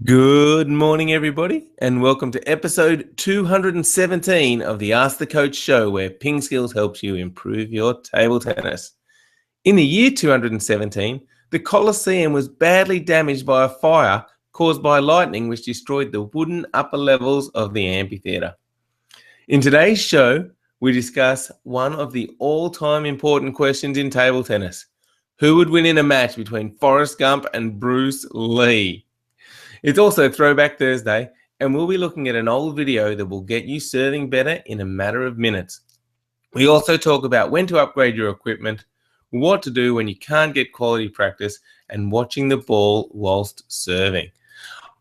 Good morning, everybody, and welcome to episode 217 of the Ask the Coach show, where PingSkills helps you improve your table tennis. In the year 217, the Colosseum was badly damaged by a fire caused by lightning, which destroyed the wooden upper levels of the amphitheater. In today's show, we discuss one of the all-time important questions in table tennis. Who would win in a match between Forrest Gump and Bruce Lee? It's also Throwback Thursday, and we'll be looking at an old video that will get you serving better in a matter of minutes. We also talk about when to upgrade your equipment, what to do when you can't get quality practice, and watching the ball whilst serving.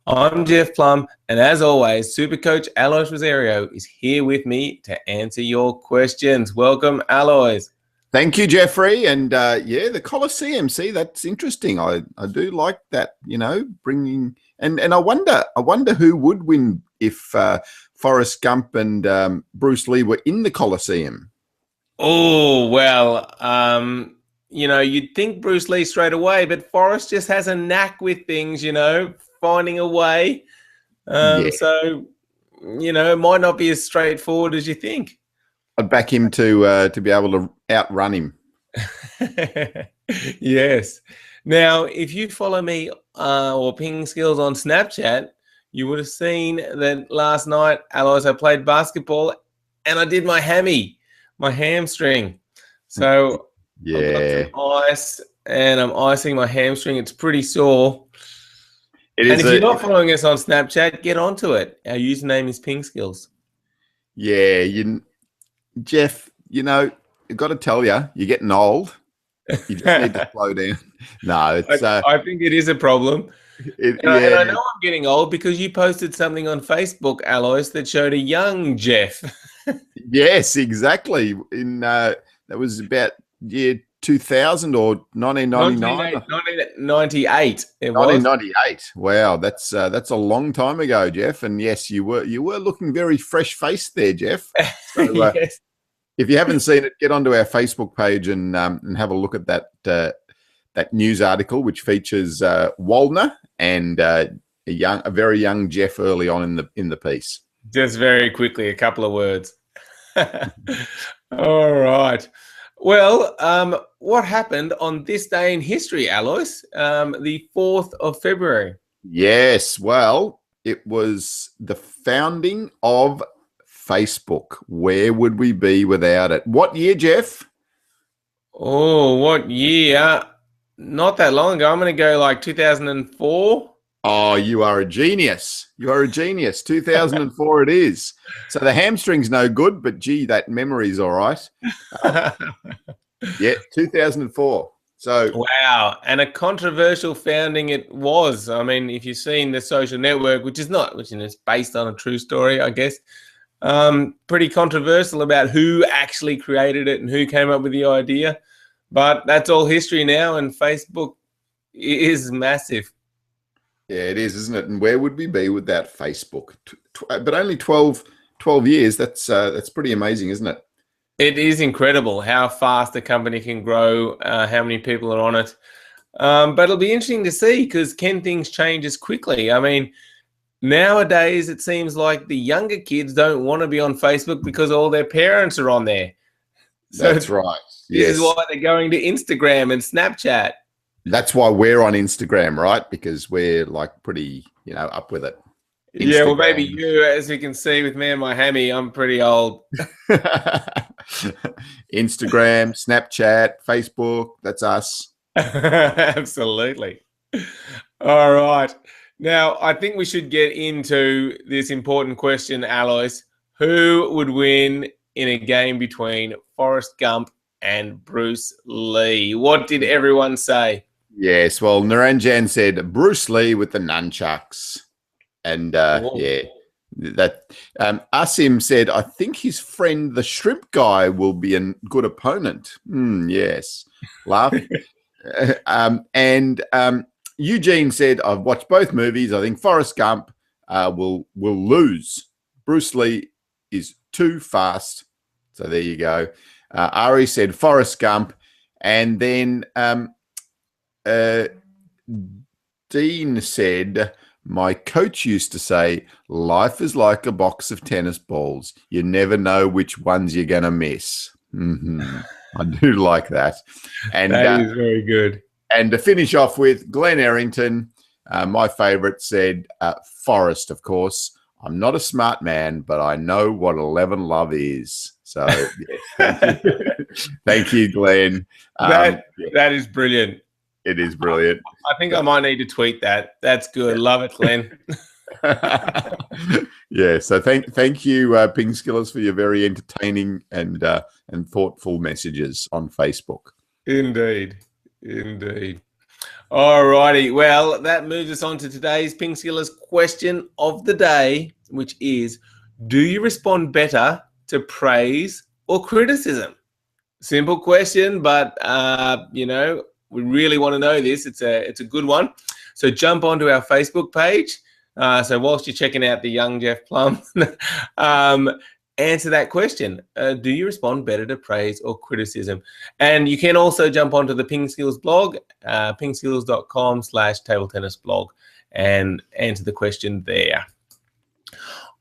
I'm Jeff Plum, and as always, Super Coach Alois Rosario is here with me to answer your questions. Welcome, Alois. Thank you, Jeffrey. And the Colosseum. See, that's interesting. I do like that. Bringing and I wonder who would win if Forrest Gump and Bruce Lee were in the Colosseum. Oh well, you'd think Bruce Lee straight away, but Forrest just has a knack with things. Finding a way. So it might not be as straightforward as you think. I'd back him to be able to outrun him. Yes. Now, if you follow me or PingSkills on Snapchat, you would have seen that last night, Alois, I played basketball and I did my hamstring. So I've got some ice and I'm icing my hamstring. It's pretty sore. If you're not following us on Snapchat, get onto it. Our username is PingSkills. Yeah, Jeff, I've got to tell you, you're getting old. You just need to slow down. No, it's. I think it is a problem. And I know I'm getting old because you posted something on Facebook, Alois, that showed a young Jeff. Yes, exactly. That was about year 2000 or 1999. 1998. It was 1998. Wow, that's a long time ago, Jeff. And yes, you were looking very fresh faced there, Jeff. So, yes. If you haven't seen it, get onto our Facebook page and have a look at that news article, which features Waldner and a very young Jeff early on in the piece. Just very quickly, a couple of words. All right. Well, what happened on this day in history, Alois? The 4th of February. Yes. Well, it was the founding of Facebook. Where would we be without it? What year, Jeff? Oh, what year? Not that long ago. I'm going to go like 2004. Oh, you are a genius. You are a genius. 2004 it is. So the hamstring's no good, but gee, that memory's all right. Yeah, 2004. So wow, and a controversial founding it was. I mean, if you've seen The Social Network, which is based on a true story, I guess. Pretty controversial about who actually created it and who came up with the idea. But that's all history now, and Facebook is massive. Yeah, it is, isn't it? And where would we be without Facebook? But only 12 years. That's pretty amazing, isn't it? It is incredible how fast a company can grow, how many people are on it. But it'll be interesting to see, because can things change as quickly? I mean, nowadays, it seems like the younger kids don't want to be on Facebook because all their parents are on there. So that's right. This is why they're going to Instagram and Snapchat. That's why we're on Instagram, right? Because we're like pretty, up with it. Instagram. Yeah, well, maybe you, as you can see with me and my hammy, I'm pretty old. Instagram, Snapchat, Facebook, that's us. Absolutely. All right. Now, I think we should get into this important question, Alois. Who would win in a game between Forrest Gump and Bruce Lee? What did everyone say? Yes, well, Naranjan said Bruce Lee with the nunchucks. And Asim said, I think his friend, the shrimp guy, will be a good opponent. Yes. Laugh. Eugene said, I've watched both movies. I think Forrest Gump will lose. Bruce Lee is too fast. So there you go. Ari said Forrest Gump. And then Dean said My coach used to say, life is like a box of tennis balls. You never know which ones you're going to miss. I do like that. And That is very good. And to finish off with, Glenn Errington, my favorite, said, Forrest, of course. I'm not a smart man, but I know what 11 love is. So, yeah, thank you, Glenn. That is brilliant. It is brilliant. I think I might need to tweet that. That's good. Love it, Glenn. Yeah. So thank you, PingSkillers, for your very entertaining and thoughtful messages on Facebook. Indeed. All righty. Well, that moves us on to today's PingSkillers question of the day, which is, do you respond better to praise or criticism? Simple question, but we really want to know this. It's a good one. So jump onto our Facebook page. So whilst you're checking out the young Jeff Plum, answer that question. Do you respond better to praise or criticism? And you can also jump onto the PingSkills blog, pingskills.com/table tennis blog, and answer the question there.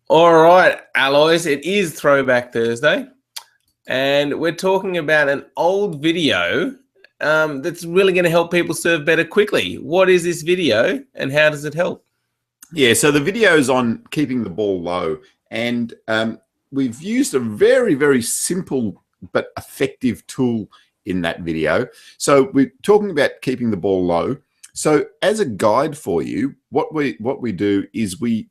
All right, Alois, it is Throwback Thursday, and we're talking about an old video that's really going to help people serve better quickly. What is this video and how does it help? Yeah, so the video is on keeping the ball low, and we've used a very, very simple but effective tool in that video. So we're talking about keeping the ball low. So as a guide for you, what we do is we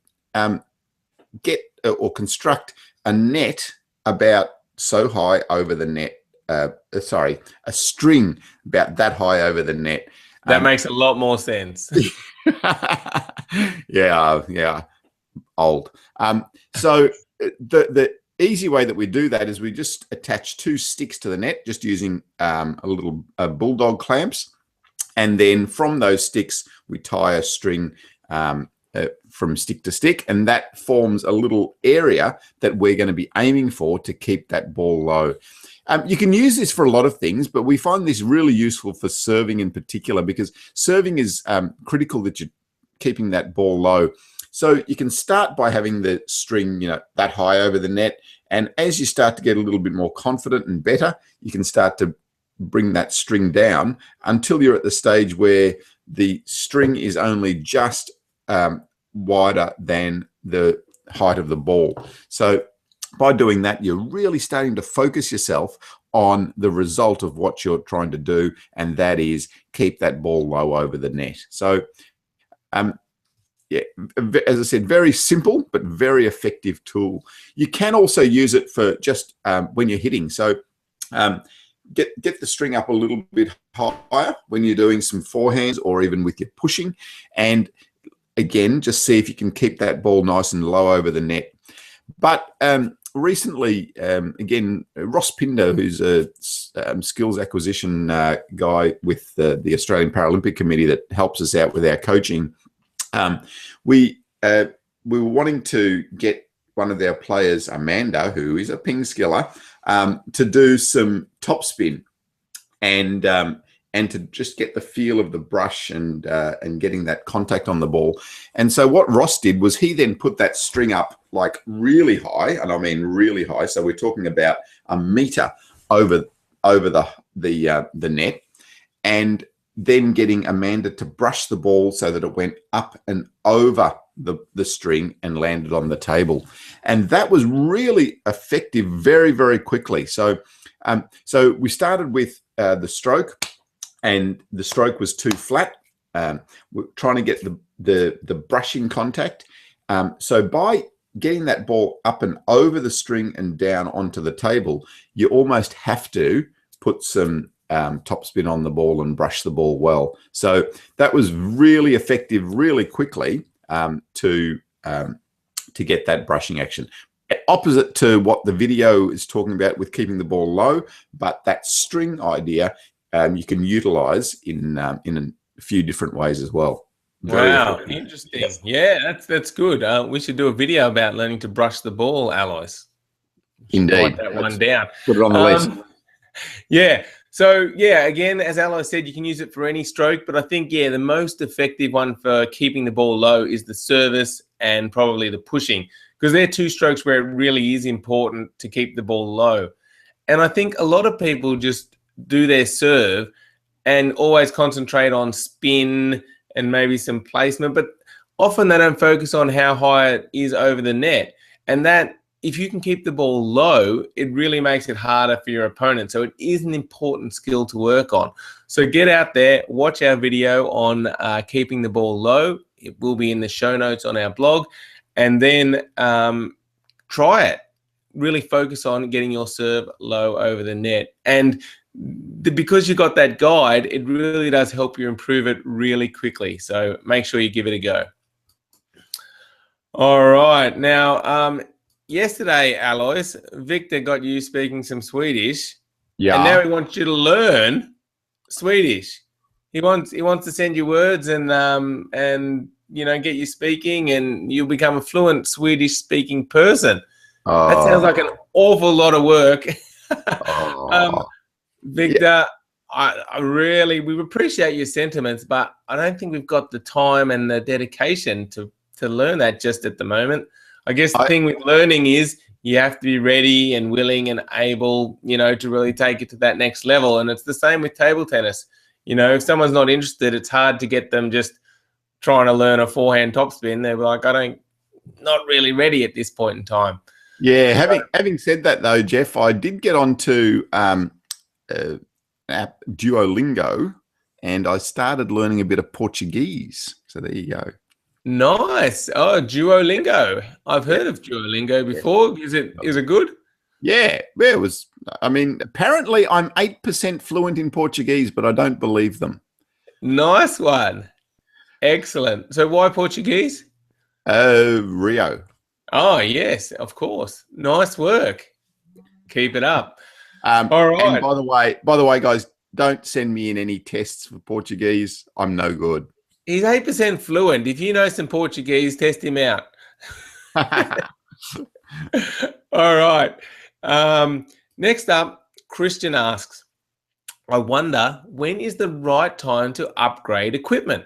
get or construct a net about so high over the net. A string about that high over the net. That makes a lot more sense. Yeah, old. So the easy way that we do that is we just attach 2 sticks to the net, just using a little bulldog clamps, and then from those sticks we tie a string from stick to stick, and that forms a little area that we're going to be aiming for to keep that ball low. You can use this for a lot of things, but we find this really useful for serving in particular, because serving is critical that you're keeping that ball low. So you can start by having the string, that high over the net. And as you start to get a little bit more confident and better, you can start to bring that string down until you're at the stage where the string is only just wider than the height of the ball. So by doing that, you're really starting to focus yourself on the result of what you're trying to do, and that is keep that ball low over the net. So, yeah, as I said, very simple but very effective tool. You can also use it for just when you're hitting. So get the string up a little bit higher when you're doing some forehands or even with your pushing, and again, just see if you can keep that ball nice and low over the net. But recently, again, Ross Pinder, who's a skills acquisition guy with the Australian Paralympic Committee that helps us out with our coaching, we were wanting to get one of our players, Amanda, who is a PingSkiller, to do some topspin and to just get the feel of the brush and getting that contact on the ball. And so what Ross did was he then put that string up like really high, and I mean really high. So we're talking about a meter over the net, and then getting Amanda to brush the ball so that it went up and over the string and landed on the table. And that was really effective very, very quickly. So we started with the stroke, and the stroke was too flat. We're trying to get the brushing contact. So by getting that ball up and over the string and down onto the table, you almost have to put some topspin on the ball and brush the ball well. So that was really effective, really quickly to get that brushing action. Opposite to what the video is talking about with keeping the ball low, but that string idea you can utilize in a few different ways as well. Wow, interesting. Yes. Yeah, that's good. We should do a video about learning to brush the ball, Alois. Indeed. Write that one down. Put it on the list. Yeah. So, yeah, again, as Alois said, you can use it for any stroke, but I think, yeah, the most effective one for keeping the ball low is the service and probably the pushing, because they're two strokes where it really is important to keep the ball low. And I think a lot of people just do their serve and always concentrate on spin and maybe some placement, but often they don't focus on how high it is over the net. And that, if you can keep the ball low, it really makes it harder for your opponent. So it is an important skill to work on. So get out there, watch our video on keeping the ball low. It will be in the show notes on our blog. And then try it. Really focus on getting your serve low over the net. And because you got that guide, it really does help you improve it really quickly. So make sure you give it a go. All right. Now, yesterday, Alois, Victor got you speaking some Swedish. Yeah. And now he wants you to learn Swedish. He wants to send you words and get you speaking, and you'll become a fluent Swedish speaking person. That sounds like an awful lot of work. Victor, yeah. We appreciate your sentiments, but I don't think we've got the time and the dedication to learn that just at the moment. I guess the thing with learning is you have to be ready and willing and able, to really take it to that next level. And it's the same with table tennis. If someone's not interested, it's hard to get them just trying to learn a forehand topspin. They're like, not really ready at this point in time. Yeah, having said that though, Jeff, I did get onto app Duolingo, and I started learning a bit of Portuguese. So there you go. Nice. Oh, Duolingo. I've heard of Duolingo before. Is it good? Yeah, it was. I mean, apparently I'm 8% fluent in Portuguese, but I don't believe them. Nice one. Excellent. So why Portuguese? Rio. Oh, yes, of course. Nice work. Keep it up. All right. And by the way, guys, don't send me in any tests for Portuguese. I'm no good. He's 8% fluent. If you know some Portuguese, test him out. All right. Next up, Christian asks, I wonder, when is the right time to upgrade equipment?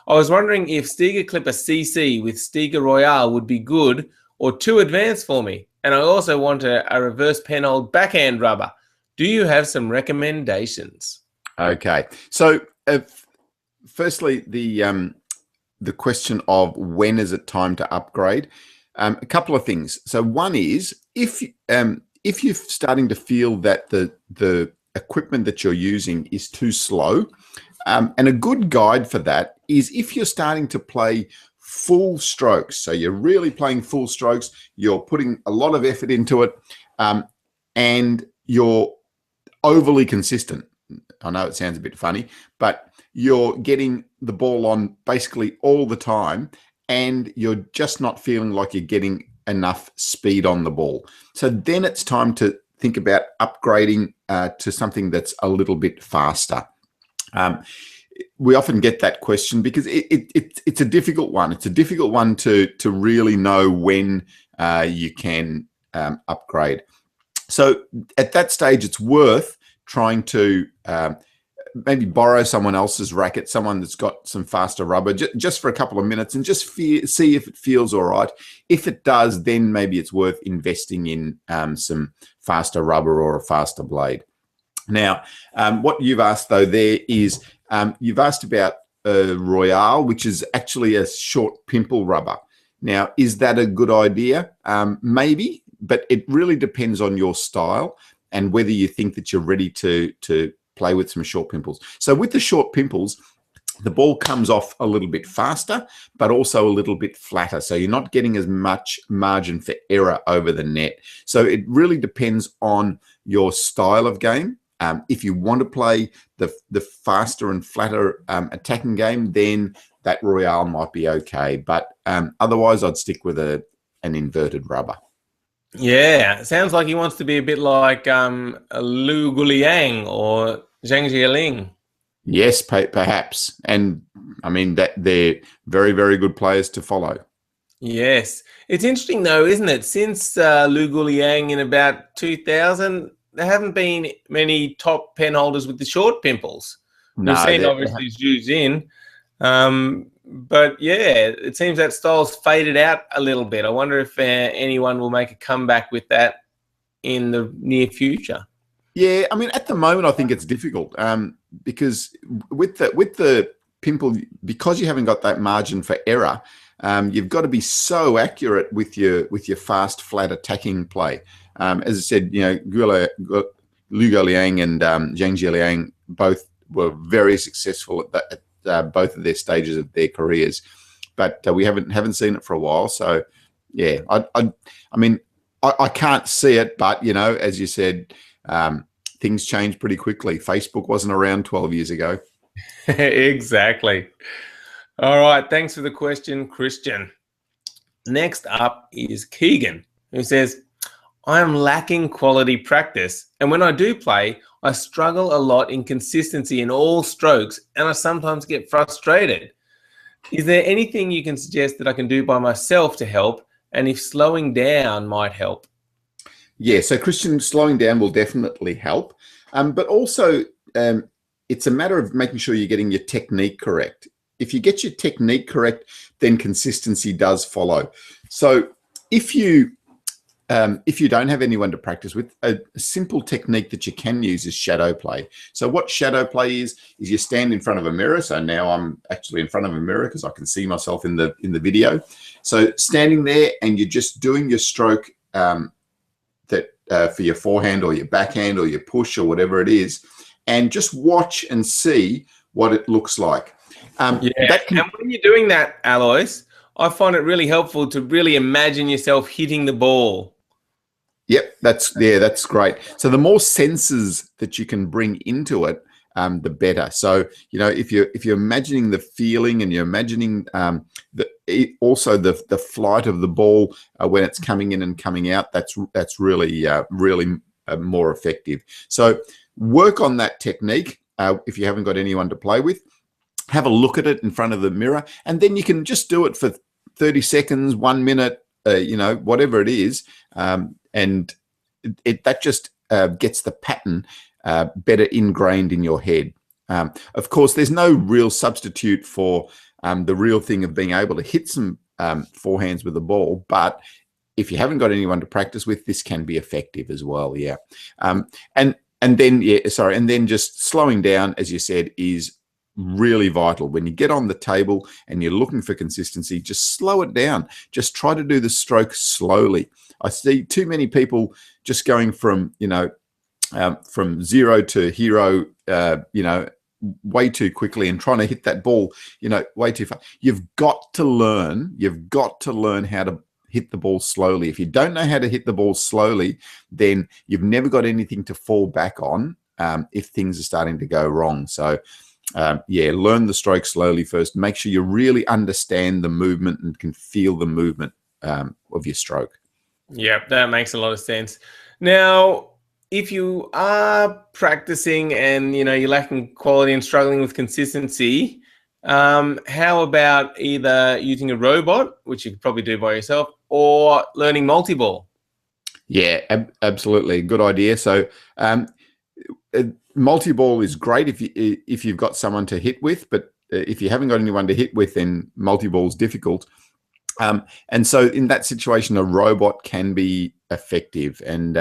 I was wondering if Stiga Clipper CC with Stiga Royale would be good or too advanced for me. And I also want a reverse penhold backhand rubber. Do you have some recommendations? Okay. So firstly, the question of when is it time to upgrade? A couple of things. So one is if you're starting to feel that the equipment that you're using is too slow, and a good guide for that is if you're starting to play full strokes. So you're really playing full strokes. You're putting a lot of effort into it, and you're overly consistent. I know it sounds a bit funny, but you're getting the ball on basically all the time, and you're just not feeling like you're getting enough speed on the ball. So then it's time to think about upgrading to something that's a little bit faster. We often get that question because it's a difficult one. It's a difficult one to really know when you can upgrade. So at that stage, it's worth trying to maybe borrow someone else's racket, someone that's got some faster rubber, just for a couple of minutes, and just see if it feels all right. If it does, then maybe it's worth investing in some faster rubber or a faster blade. Now, what you've asked, though, there is you've asked about Royale, which is actually a short pimple rubber. Now, is that a good idea? Maybe, but it really depends on your style and whether you think that you're ready to play with some short pimples. So with the short pimples, the ball comes off a little bit faster, but also a little bit flatter. So you're not getting as much margin for error over the net. So it really depends on your style of game. If you want to play the faster and flatter attacking game, then that Royale might be okay. But otherwise, I'd stick with an inverted rubber. Yeah, it sounds like he wants to be a bit like Lu Guliang or Zhang Jieling. Yes, perhaps. And I mean, that they're very, very good players to follow. Yes. It's interesting, though, isn't it? Since Lu Guliang in about 2000, there haven't been many top pen holders with the short pimples. We've No, seen obviously Zhu's in, but yeah, it seems that style's faded out a little bit. I wonder if anyone will make a comeback with that in the near future. Yeah, I mean, at the moment, I think it's difficult because with the pimple, because you haven't got that margin for error, you've got to be so accurate with your fast, flat attacking play. As I said, you know, Lu Guoliang and Zhang Jieliang both were very successful at both of their stages of their careers, but we haven't seen it for a while. So, yeah, I mean, I can't see it, but you know, as you said. Things change pretty quickly. Facebook wasn't around 12 years ago. Exactly. All right. Thanks for the question, Christian. Next up is Keegan, who says, I am lacking quality practice, and when I do play, I struggle a lot in consistency in all strokes, and I sometimes get frustrated. Is there anything you can suggest that I can do by myself to help, and if slowing down might help? Yeah, so Christian, slowing down will definitely help. But also, it's a matter of making sure you're getting your technique correct. If you get your technique correct, then consistency does follow. So if you don't have anyone to practice with, a simple technique that you can use is shadow play. So what shadow play is you stand in front of a mirror. So now I'm actually in front of a mirror because I can see myself in the video. So standing there and you're just doing your stroke for your forehand or your backhand or your push or whatever it is, and just watch and see what it looks like. And when you're doing that, Alois, I find it really helpful to really imagine yourself hitting the ball. Yep, that's great. So the more senses that you can bring into it, the better. So you know, if you're imagining the feeling and you're imagining also the flight of the ball when it's coming in and coming out, that's really more effective. So work on that technique. If you haven't got anyone to play with, have a look at it in front of the mirror, and then you can just do it for 30 seconds, 1 minute, you know, whatever it is, and that just gets the pattern better ingrained in your head. Of course, there's no real substitute for the real thing of being able to hit some forehands with the ball, but if you haven't got anyone to practice with, this can be effective as well. Yeah, and then just slowing down, as you said, is really vital. When you get on the table and you're looking for consistency, just slow it down. Just try to do the stroke slowly. I see too many people just going from from zero to hero, way too quickly and trying to hit that ball, way too far. You've got to learn how to hit the ball slowly. If you don't know how to hit the ball slowly, then you've never got anything to fall back on if things are starting to go wrong. So learn the stroke slowly first. Make sure you really understand the movement and can feel the movement of your stroke. Yep, that makes a lot of sense. Now, if you are practicing and you're lacking quality and struggling with consistency, how about either using a robot, which you could probably do by yourself, or learning multi-ball? Yeah, absolutely, good idea. So multi-ball is great if you've got someone to hit with, but if you haven't got anyone to hit with, then multi-ball is difficult. And so in that situation, a robot can be effective. And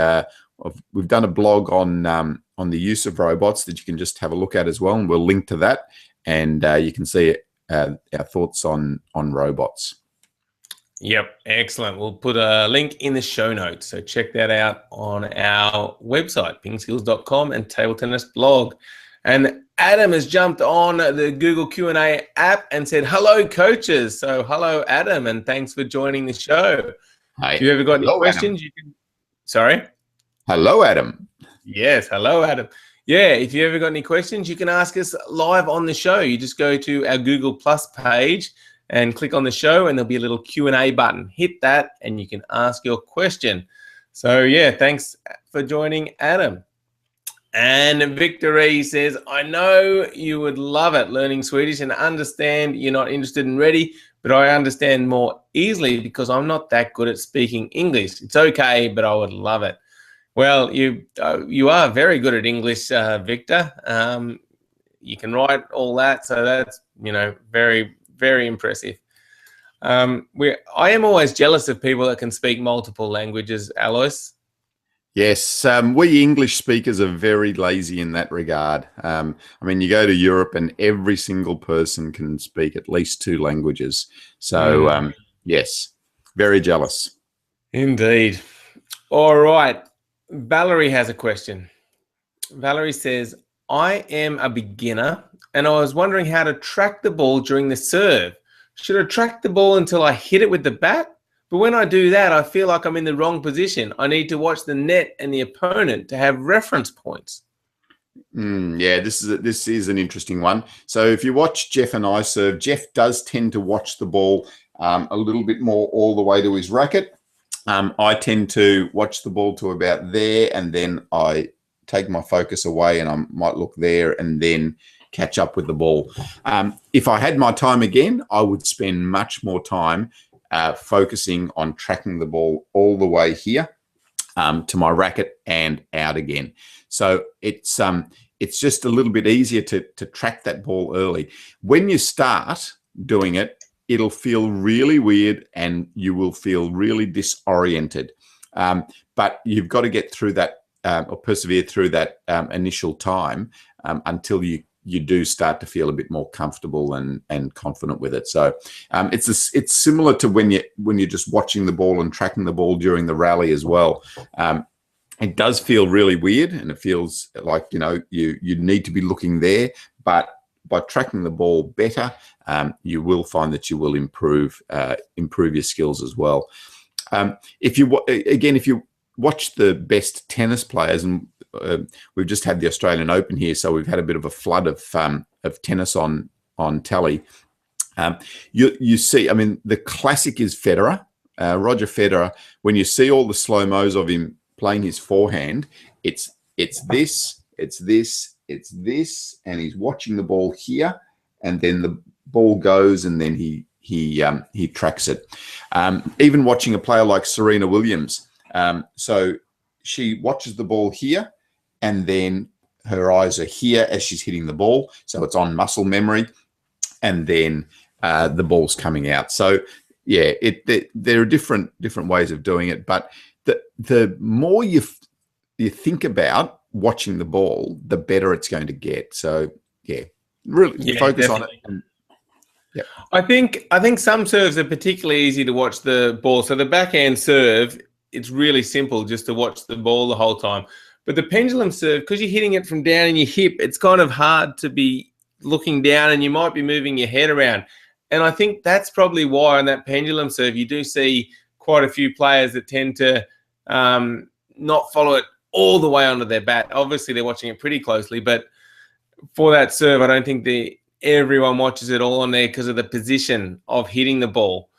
we've done a blog on the use of robots that you can just have a look at as well, and we'll link to that, and you can see our thoughts on robots. Yep, excellent. We'll put a link in the show notes, so check that out on our website, pingskills.com, and Table Tennis blog. And Adam has jumped on the Google Q&A app and said, hello, coaches. So hello, Adam, and thanks for joining the show. Hi. If you ever got any questions, Adam. you can... Sorry? Hello, Adam. Yes, hello, Adam. Yeah, if you ever got any questions, you can ask us live on the show. You just go to our Google Plus page and click on the show, and there'll be a little Q&A button. Hit that, and you can ask your question. So, yeah, thanks for joining, Adam. And Victory says, I know you would love it learning Swedish and understand you're not interested and ready, but I understand more easily because I'm not that good at speaking English. It's okay, but I would love it. Well, you are very good at English, Victor. You can write all that, so that's very, very impressive. I am always jealous of people that can speak multiple languages, Alois. Yes, we English speakers are very lazy in that regard. I mean, you go to Europe and every single person can speak at least two languages. So, yes, very jealous. Indeed. All right. Valerie has a question. Valerie says, I am a beginner and I was wondering how to track the ball during the serve. Should I track the ball until I hit it with the bat? But when I do that, I feel like I'm in the wrong position. I need to watch the net and the opponent to have reference points. Yeah, this is an interesting one. So if you watch Jeff and I serve, Jeff does tend to watch the ball a little bit more all the way to his racket. I tend to watch the ball to about there, and then I take my focus away and I might look there and then catch up with the ball. If I had my time again, I would spend much more time focusing on tracking the ball all the way here to my racket and out again. So it's just a little bit easier to track that ball early. When you start doing it, it'll feel really weird and you will feel really disoriented. But you've got to get through that or persevere through that initial time until you do start to feel a bit more comfortable and confident with it. So it's similar to when you're just watching the ball and tracking the ball during the rally as well. It does feel really weird and it feels like you need to be looking there, but by tracking the ball better, you will find that you will improve your skills as well. If you watch the best tennis players, and we've just had the Australian Open here, so we've had a bit of a flood of tennis on telly. You see, I mean, the classic is Federer, Roger Federer. When you see all the slow mos of him playing his forehand, it's this, and he's watching the ball here, and then the ball goes, and then he tracks it. Even watching a player like Serena Williams, so she watches the ball here, and then her eyes are here as she's hitting the ball, so it's on muscle memory, and then the ball's coming out. So yeah, there are different ways of doing it, but the more you think about watching the ball, the better it's going to get. So yeah, really focus definitely on it. Yeah, I think some serves are particularly easy to watch the ball. So the backhand serve, it's really simple just to watch the ball the whole time. But the pendulum serve, because you're hitting it from down in your hip, it's kind of hard to be looking down and you might be moving your head around. And I think that's probably why on that pendulum serve, you do see quite a few players that tend to not follow it all the way onto their bat. Obviously, they're watching it pretty closely, but for that serve, I don't think everyone watches it all on there because of the position of hitting the ball.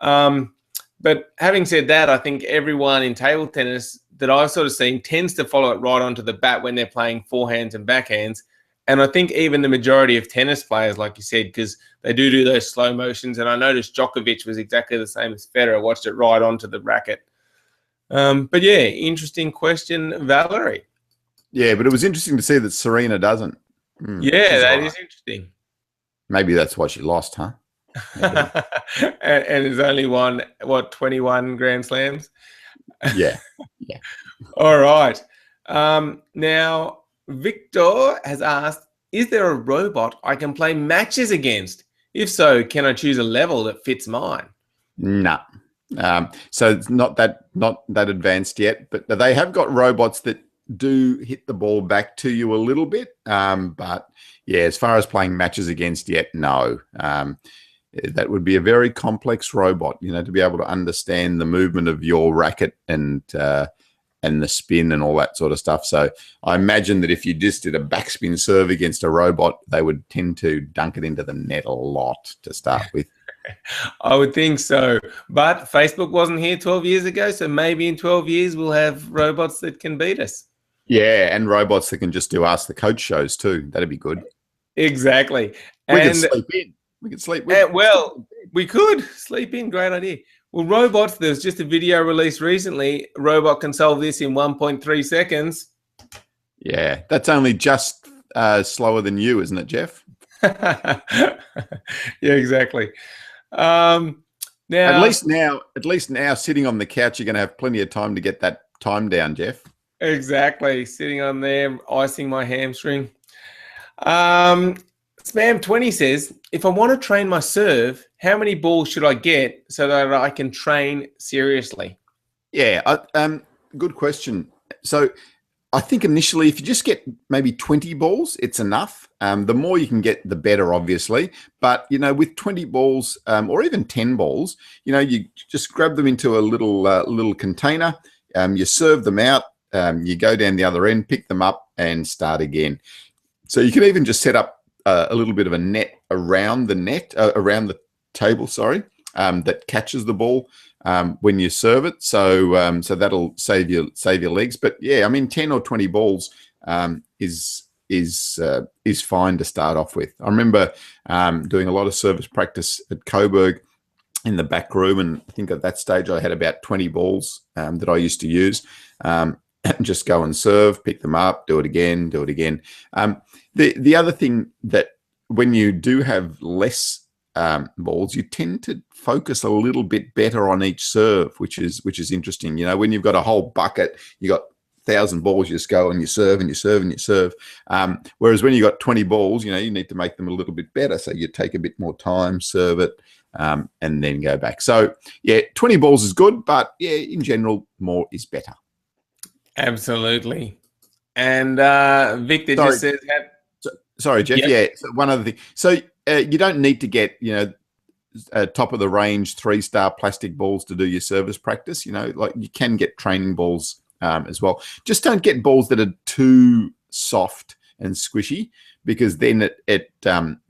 But having said that, I think everyone in table tennis that I've sort of seen tends to follow it right onto the bat when they're playing forehands and backhands. And I think even the majority of tennis players, like you said, because they do those slow motions. And I noticed Djokovic was exactly the same as Federer, watched it right onto the racket. But yeah, interesting question, Valerie. Yeah, but it was interesting to see that Serena doesn't. Yeah, that is interesting. Maybe that's why she lost, huh? and has only won, 21 Grand Slams? Yeah. All right. Now, Victor has asked, is there a robot I can play matches against? If so, can I choose a level that fits mine? No. So it's not that advanced yet, but they have got robots that do hit the ball back to you a little bit. But yeah, as far as playing matches against yet, no. That would be a very complex robot, to be able to understand the movement of your racket and the spin and all that sort of stuff. So I imagine that if you just did a backspin serve against a robot, they would tend to dunk it into the net a lot to start with. I would think so. But Facebook wasn't here 12 years ago, so maybe in 12 years we'll have robots that can beat us. Yeah, and robots that can just do Ask the Coach shows too. That'd be good. Exactly. We can sleep in. We can sleep. Well, We could sleep in. Great idea. Well, robots, there's just a video released recently. A robot can solve this in 1.3 seconds. Yeah, that's only just slower than you, isn't it, Jeff? Yeah, exactly. Now, at least now, sitting on the couch, you're going to have plenty of time to get that time down, Jeff. Exactly. Sitting on there, icing my hamstring. Spam20 says, if I want to train my serve, how many balls should I get so that I can train seriously? Yeah, good question. So I think initially, if you just get maybe 20 balls, it's enough. The more you can get, the better, obviously. But, with 20 balls or even 10 balls, you just grab them into a little container, you serve them out, you go down the other end, pick them up and start again. So you can even just set up a little bit of a net around the table, that catches the ball when you serve it. So that'll save your legs. But yeah, I mean, 10 or 20 balls is fine to start off with. I remember doing a lot of service practice at Coburg in the back room, and I think at that stage I had about 20 balls that I used to use. Just go and serve, pick them up, do it again. The other thing that when you do have less balls, you tend to focus a little bit better on each serve, which is interesting. When you've got a whole bucket, you got 1,000 balls, you just go and you serve and you serve and you serve. Whereas when you got 20 balls, you need to make them a little bit better. So you take a bit more time, serve it, and then go back. So yeah, 20 balls is good, but yeah, in general, more is better. Absolutely. And Victor Sorry. just says, sorry, Jeff. Yep. Yeah. So one other thing. So you don't need to get, top of the range 3-star plastic balls to do your service practice. Like you can get training balls as well. Just don't get balls that are too soft and squishy, because then it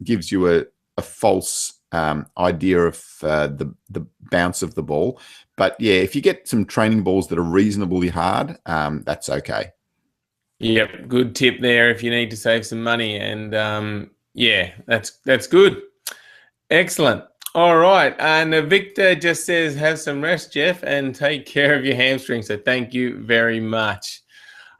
gives you a false idea of the bounce of the ball. But yeah, if you get some training balls that are reasonably hard, that's okay. Yep, good tip there if you need to save some money. And yeah, that's good. Excellent. All right. And Victor just says, have some rest, Jeff, and take care of your hamstring. So thank you very much.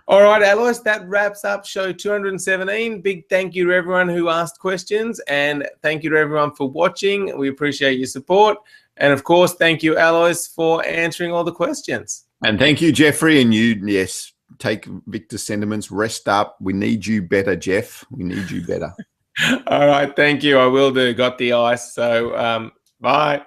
All right, Alois, that wraps up show 217. Big thank you to everyone who asked questions, and thank you to everyone for watching. We appreciate your support. And of course, thank you, Alois, for answering all the questions. And thank you, Jeffrey. And you, yes, take Victor's sentiments, rest up. We need you better, Jeff. We need you better. All right, thank you. I will do. Got the ice. So bye.